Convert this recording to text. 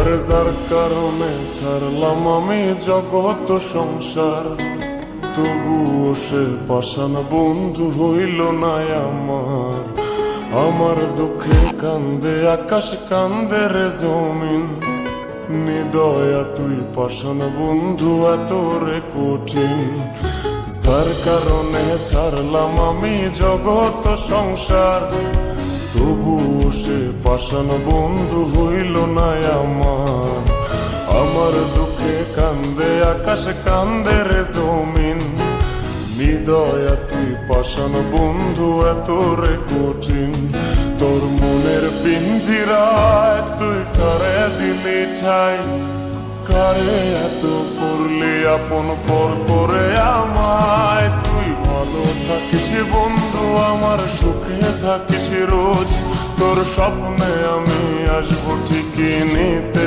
আরে যার কারণে ছাড়লাম আমি জগৎ সংসার, তবুও সে পাষাণ বন্ধু হইল না আমার। আমার দুঃখে কান্দে আকাশ, কান্দে রে জমিন, নিদয়া তুই পাষাণ বন্ধু এত রে কঠিন। যার কারণে ছাড়লাম আমি জগৎ সংসার, তবুও সে পাষাণ বন্ধু হইল না আমার। আমার দুঃখে কান্দে আকাশ, কান্দে রে জমিন, নিদয়া তুই পাষাণ বন্ধু এত রে কঠিন। তোর মনের পিঞ্জিরায় তুই কারে দিলি ঠাই, কারে এত করলি আপন পর করে আমায়। তুই ভালো থাকিস বন্ধু আমার, সুখে থাকিস রোজ, তোর স্বপ্নে আমি আসবো ঠিকই নিতে